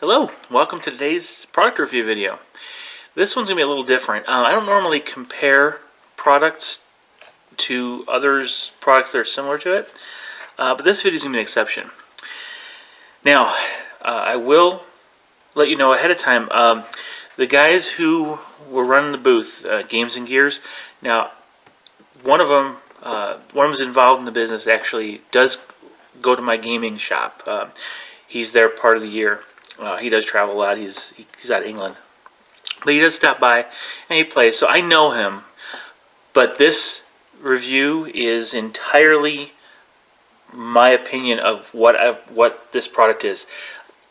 Hello, welcome to today's product review video. This one's going to be a little different. I don't normally compare products to others' products that are similar to it, but this video is going to be an exception. Now, I will let you know ahead of time, the guys who were running the booth, Games and Gears, now one of them is involved in the business, actually does go to my gaming shop. He's there part of the year. He does travel a lot. He's out of England, but he does stop by and he plays. So I know him. But this review is entirely my opinion of what this product is.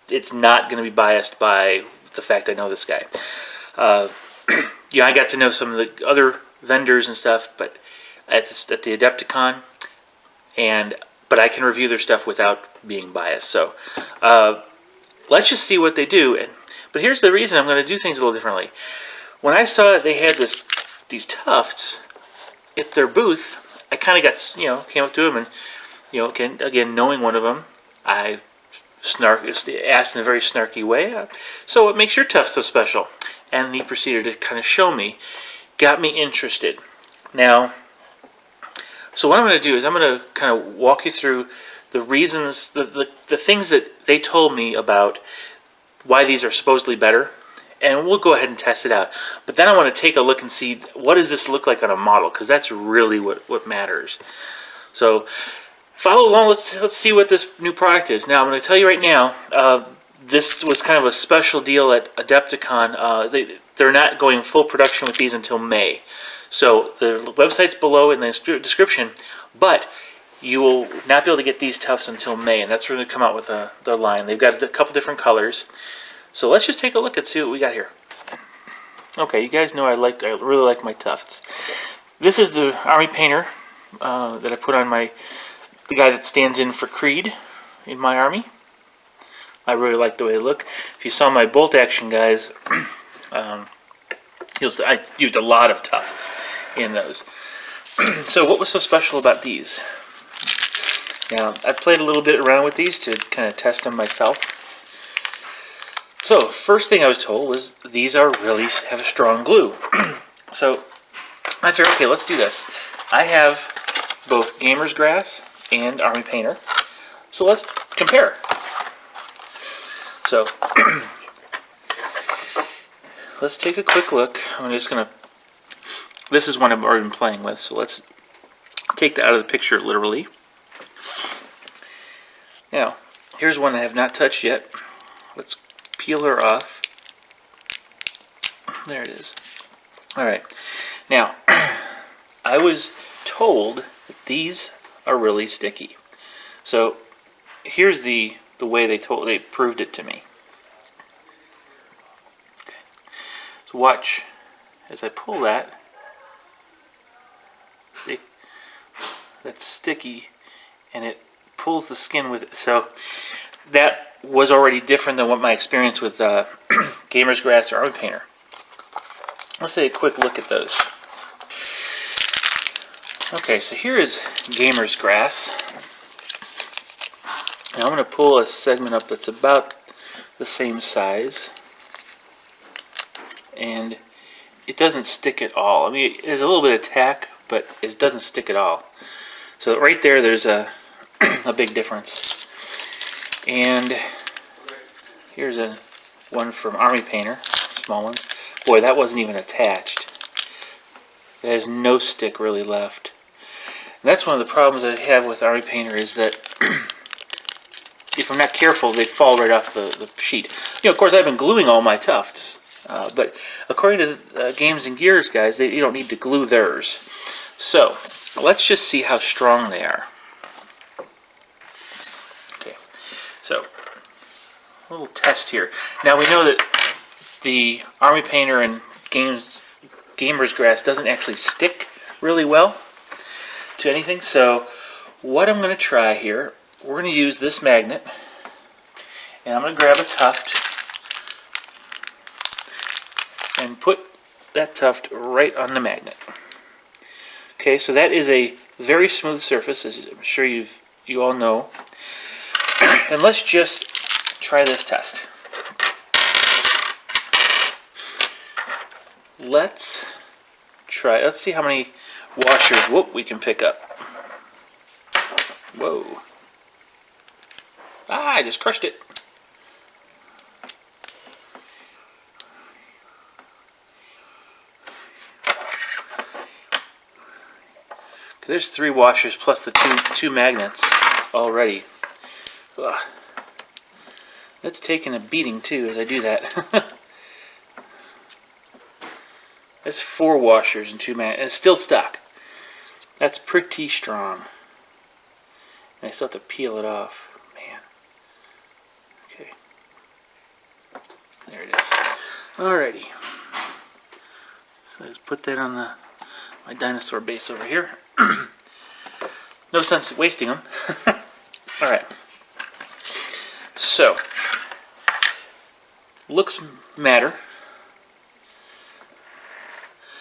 It's not going to be biased by the fact I know this guy. Yeah, I got to know some of the other vendors and stuff, but at the Adepticon, but I can review their stuff without being biased. So. Let's just see what they do. But here's the reason I'm going to do things a little differently. When I saw they had these Tufts at their booth, I kind of got, came up to them and, again, knowing one of them, I asked in a very snarky way, so what makes your Tufts so special? And he proceeded to kind of show me, got me interested. Now, so what I'm going to do is I'm going to kind of walk you through the reasons, the things that they told me about why these are supposedly better, and we'll go ahead and test it out. But then I want to take a look and see what does this look like on a model, because that's really what matters. So follow along. Let's see what this new product is. Now I'm going to tell you right now, this was kind of a special deal at Adepticon. They're not going full production with these until May. So the website's below in the description, but you will not be able to get these Tufts until May, and that's when they come out with their line. They've got a couple different colors. So let's just take a look and see what we got here. Okay, you guys know I really like my Tufts. This is the Army Painter that I put on the guy that stands in for Creed in my army. I really like the way they look. If you saw my bolt action guys, you'll see I used a lot of Tufts in those. So what was so special about these? Now, I played a little bit around with these to kind of test them myself. So, first thing I was told was these really have a strong glue. So, I figured, okay, let's do this. I have both Gamer's Grass and Army Painter. So, let's compare. So, let's take a quick look. I'm just going to... This is one I've already been playing with, so let's take that out of the picture literally. Now, here's one I have not touched yet. Let's peel her off. There it is. Alright. Now, I was told that these are really sticky. So, here's the way they proved it to me. Okay. So watch as I pull that. See? That's sticky, and it pulls the skin with it. So that was already different than what my experience with Gamer's Grass or Army Painter. Let's take a quick look at those. Okay, so here is Gamer's Grass. Now I'm going to pull a segment up that's about the same size, and it doesn't stick at all. I mean, there's a little bit of tack, but it doesn't stick at all. So right there's a big difference. And here's one from Army Painter, small one. Boy, that wasn't even attached. There's no stick really left. And that's one of the problems I have with Army Painter is that if I'm not careful, they fall right off the sheet. Of course, I've been gluing all my Tufts, but according to Games and Gears guys, you don't need to glue theirs. So let's just see how strong they are. So, a little test here. Now we know that the Army Painter and Gamer's Grass doesn't actually stick really well to anything. So, what I'm going to try here, we're going to use this magnet, and I'm going to grab a Tuft and put that Tuft right on the magnet. Okay, so that is a very smooth surface, as I'm sure you all know. And let's just try this test. let's try. Let's see how many washers we can pick up. Whoa. Ah, I just crushed it. There's 3 washers plus the two magnets already. Ugh. That's taking a beating too as I do that. That's 4 washers and 2 magnets. It's still stuck. That's pretty strong. And I still have to peel it off. Man. Okay. There it is. Alrighty. So let's put that on my dinosaur base over here. No sense wasting them. Alright. So, looks matter.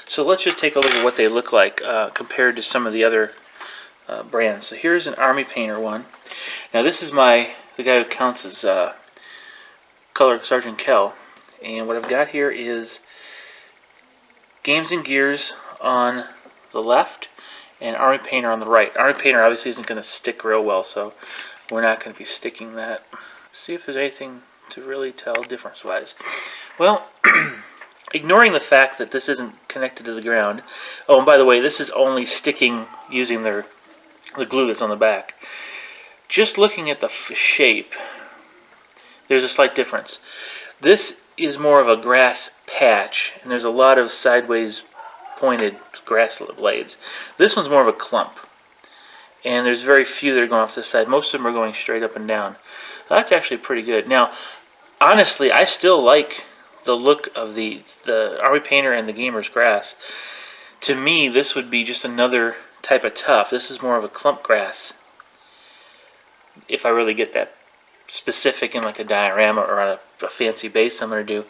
So let's just take a look at what they look like compared to some of the other brands. So here's an Army Painter one. Now this is the guy who counts as Color Sergeant Kell. And what I've got here is Games and Gears on the left and Army Painter on the right. Army Painter obviously isn't going to stick real well, so we're not going to be sticking that. Let's see if there's anything to really tell difference-wise. Well, ignoring the fact that this isn't connected to the ground. Oh, and by the way, this is only sticking using the glue that's on the back. Just looking at the shape, there's a slight difference. This is more of a grass patch, and there's a lot of sideways pointed grass blades. This one's more of a clump, and there's very few that are going off to the side. Most of them are going straight up and down. That's actually pretty good. Now, honestly, I still like the look of the Army Painter and the Gamer's Grass. To me, this would be just another type of tuff. This is more of a clump grass, if I really get that specific in like a diorama or on a fancy base I'm going to do.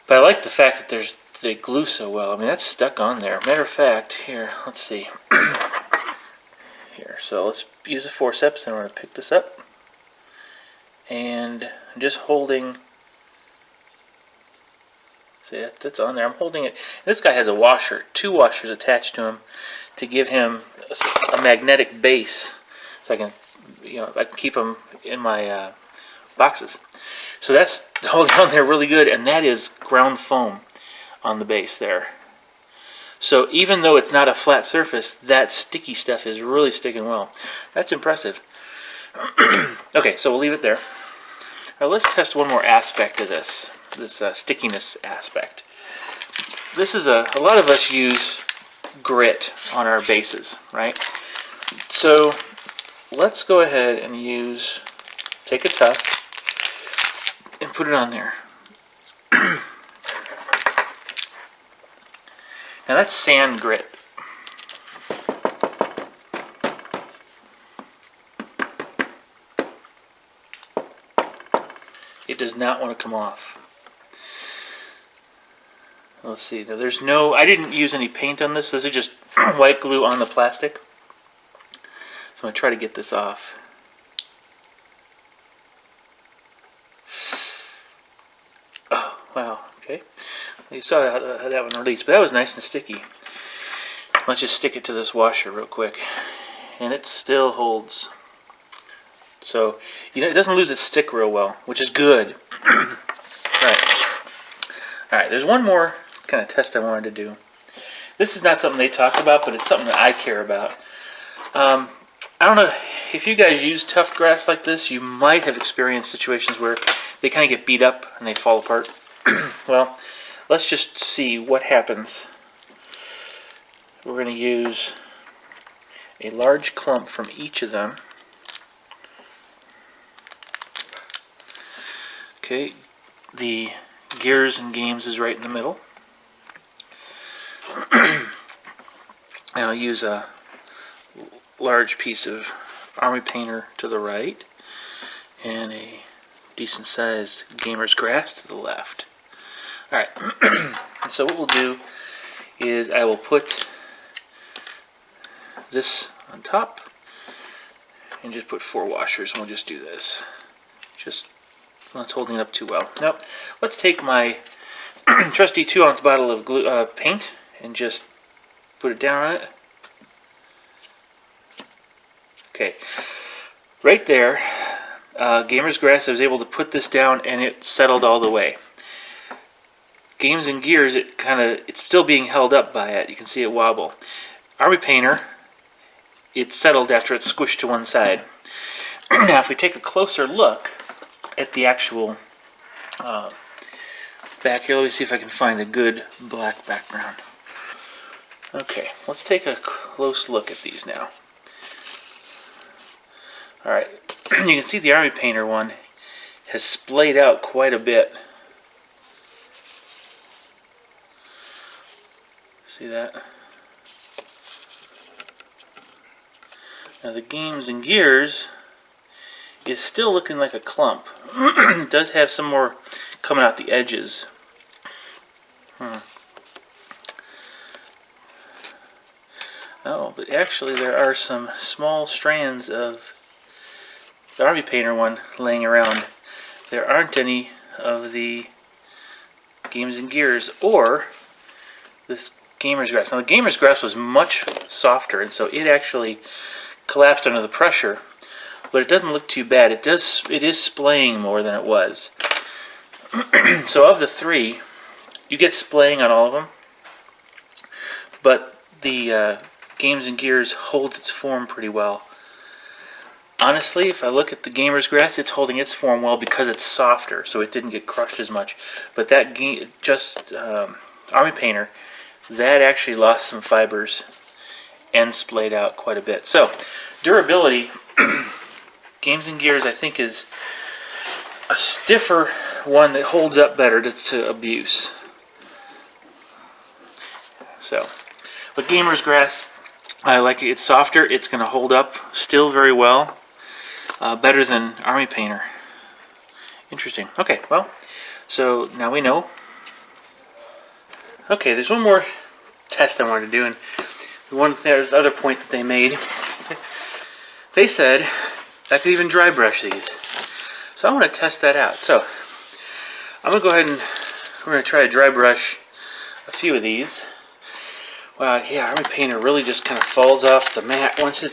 But I like the fact that they glue so well. I mean, that's stuck on there. Matter of fact, here, let's see. Here, so let's use a forceps and we're going to pick this up. And I'm just holding, see, that's on there. I'm holding it. This guy has a washer, 2 washers attached to him to give him a magnetic base, so I can keep them in my boxes. So that's holding on there really good, and that is ground foam on the base there. So even though it's not a flat surface, that sticky stuff is really sticking well. That's impressive. Okay, so we'll leave it there. Now let's test one more aspect of this stickiness aspect. This is a lot of us use grit on our bases, right? So let's go ahead and take a tuft and put it on there. Now that's sand grit. It does not want to come off. Let's see. Now there's I didn't use any paint on this. This is just white glue on the plastic. So I'm going to try to get this off. Oh, wow. Okay. You saw how that one released, but that was nice and sticky. Let's just stick it to this washer real quick. And it still holds. So, it doesn't lose its stick real well, which is good. Alright, there's one more kind of test I wanted to do. This is not something they talked about, but it's something that I care about. I don't know if you guys use tuft grass like this, you might have experienced situations where they kind of get beat up and they fall apart. Well, let's just see what happens. We're going to use a large clump from each of them. Okay, the Gears and Games is right in the middle. And I'll use a large piece of Army Painter to the right and a decent sized Gamer's Grass to the left. Alright, so what we'll do is I will put this on top and just put 4 washers, and we'll just do this. Well, it's holding it up too well. Nope. Let's take my trusty 2-ounce bottle of glue, paint and just put it down on it. Okay, right there, Gamer's Grass, I was able to put this down and it settled all the way. Games and Gears, it's still being held up by it. You can see it wobble. Army Painter, it settled after it's squished to one side. Now, if we take a closer look at the actual back here, let me see if I can find a good black background. Okay, let's take a close look at these now. Alright, you can see the Army Painter one has splayed out quite a bit. See that? Now the Games and Gears is still looking like a clump. It does have some more coming out the edges. Oh, but actually there are some small strands of the Army Painter one laying around. There aren't any of the Games and Gears or this Gamer's Grass. Now the Gamer's Grass was much softer, and so it actually collapsed under the pressure, but it doesn't look too bad. It is splaying more than it was. So of the three, you get splaying on all of them, but the Games and Gears holds its form pretty well. Honestly, if I look at the Gamer's Grass, it's holding its form well because it's softer, so it didn't get crushed as much. But that Army Painter, that actually lost some fibers and splayed out quite a bit. So, durability, Games and Gears, I think, is a stiffer one that holds up better to abuse. So, but Gamer's Grass, I like it. It's softer. It's going to hold up still very well. Better than Army Painter. Interesting. Okay, well, so now we know. Okay, there's one more test I wanted to do, and there's the other point that they made. They said I could even dry brush these. So I want to test that out. So I'm going to go ahead and we're going to try to dry brush a few of these. Well, yeah, Army Painter really just kind of falls off the mat. Once you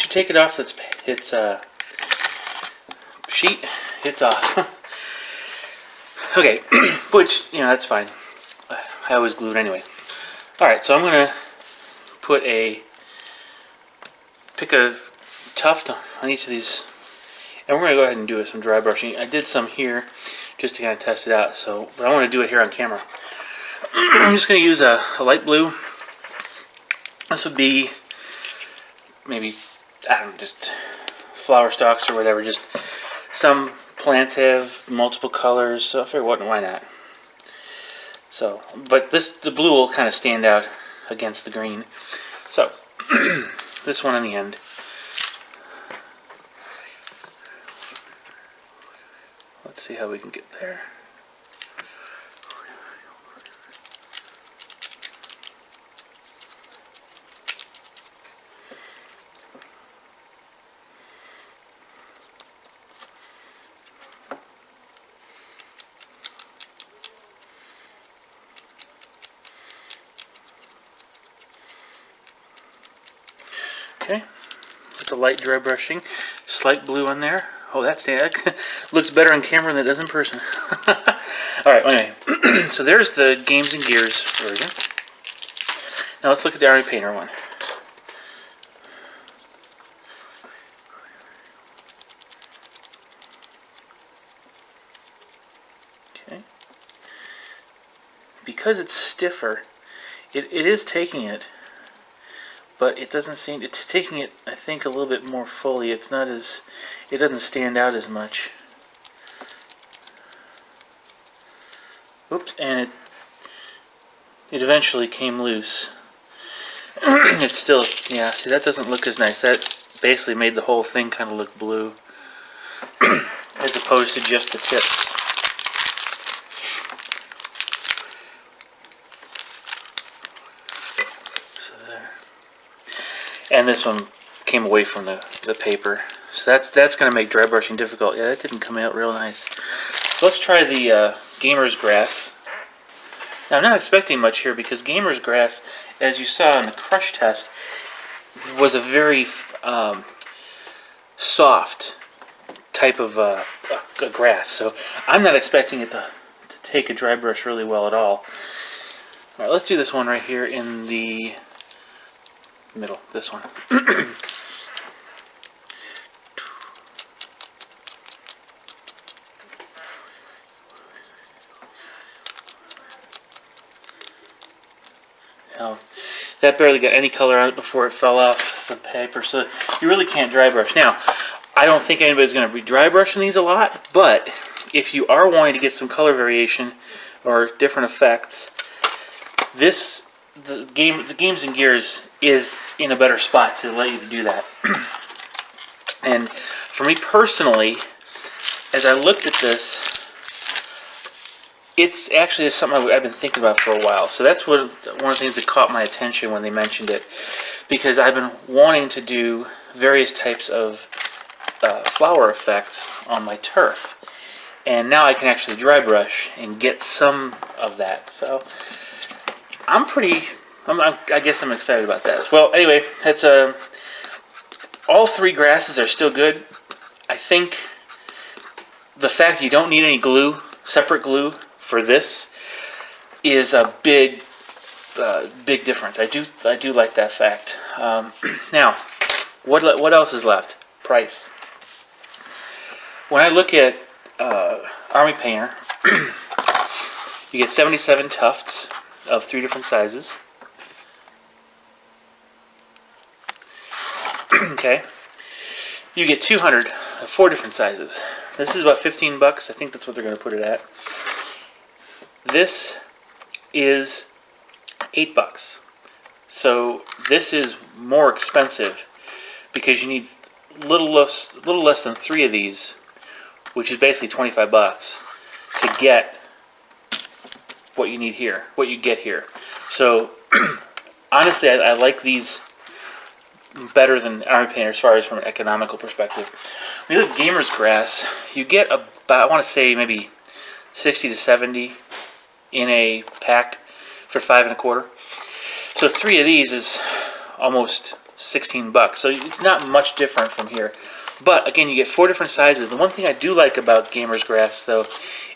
take it off its sheet, it's off. Okay, which, that's fine. I always glue it anyway. Alright, so I'm going to pick a tuft on each of these, and we're going to go ahead and do some dry brushing. I did some here just to kind of test it out, but I want to do it here on camera. I'm just going to use a light blue. This would be maybe, I don't know, just flower stalks or whatever. Just some plants have multiple colors, so I figured why not. So, but the blue will kind of stand out against the green. So, this one on the end. Let's see how we can get there. Okay, with the light dry brushing, slight blue on there. Oh, that looks better on camera than it does in person. Alright, anyway, so there's the Games and Gears version. Now let's look at the Army Painter one. Okay. Because it's stiffer, it is taking it. But it doesn't seem, it's taking it, I think, a little bit more fully. It doesn't stand out as much. Oops, and it eventually came loose. It's still, yeah, see, that doesn't look as nice. That basically made the whole thing kind of look blue, as opposed to just the tips. And this one came away from the paper. So that's going to make dry brushing difficult. Yeah, that didn't come out real nice. So let's try the Gamer's Grass. Now, I'm not expecting much here because Gamer's Grass, as you saw in the crush test, was a very soft type of grass. So I'm not expecting it to take a dry brush really well at all. All right, let's do this one right here in the middle. This one. Now, that barely got any color on it before it fell off the paper, so you really can't dry brush. Now, I don't think anybody's going to be dry brushing these a lot, but if you are wanting to get some color variation or different effects, the Games and Gears is in a better spot to let you do that. And for me personally, as I looked at this, it's actually something I've been thinking about for a while. So that's one of the things that caught my attention when they mentioned it, because I've been wanting to do various types of flower effects on my turf, and now I can actually dry brush and get some of that. So I guess I'm excited about that. Well, anyway, that's all three grasses are still good. I think the fact that you don't need any glue, separate glue for this, is a big difference. I do like that fact. Now, what else is left? Price. When I look at Army Painter, you get 77 tufts of 3 different sizes. Okay. You get 200 of 4 different sizes. This is about 15 bucks. I think that's what they're going to put it at. This is 8 bucks. So this is more expensive because you need little less than 3 of these, which is basically 25 bucks to get what you need here, what you get here. So honestly, I like these better than Army Painter as far as from an economical perspective. When you look at Gamer's Grass, you get about, I want to say maybe 60 to 70 in a pack for $5 1/4. So 3 of these is almost 16 bucks. So it's not much different from here. But again, you get 4 different sizes. The one thing I do like about Gamer's Grass, though,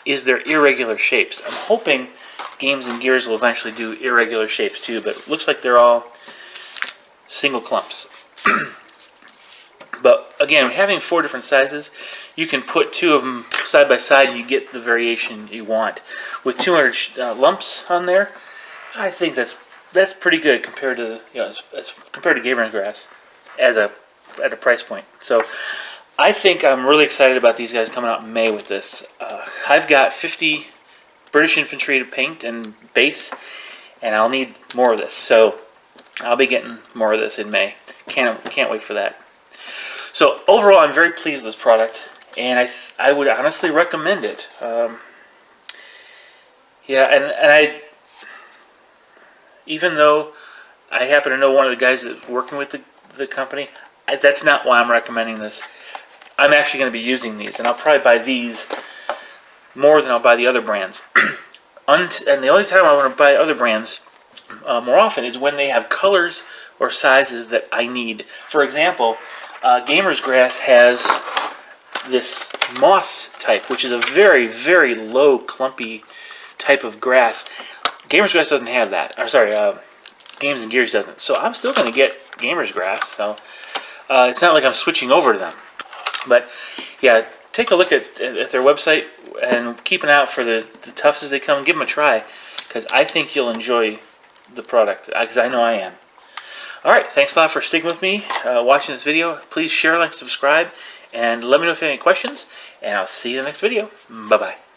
is their irregular shapes. I'm hoping Games and Gears will eventually do irregular shapes too, but it looks like they're all single clumps. But again, having 4 different sizes, you can put 2 of them side by side and you get the variation you want. With 200 lumps on there, I think that's pretty good compared to, you know, as compared to Gamer's Grass at a price point. So I think I'm really excited about these guys coming out in May with this. I've got 50 British Infantry to paint and base, and I'll need more of this. So I'll be getting more of this in May. Can't wait for that. So overall, I'm very pleased with this product, and I would honestly recommend it. Yeah, and I, even though I happen to know one of the guys that's working with the company, that's not why I'm recommending this. I'm actually going to be using these, and I'll probably buy these more than I'll buy the other brands. And the only time I want to buy other brands more often is when they have colors or sizes that I need. For example, Gamer's Grass has this moss type, which is a very, very low, clumpy type of grass. Gamer's Grass doesn't have that. Or sorry, Games and Gears doesn't. So I'm still going to get Gamer's Grass. So it's not like I'm switching over to them. But yeah, take a look at their website and keep an eye out for the Tufts as they come. Give them a try, because I think you'll enjoy the product, because I know I am. Alright, thanks a lot for sticking with me, watching this video. Please share, like, subscribe, and let me know if you have any questions, and I'll see you in the next video. Bye-bye.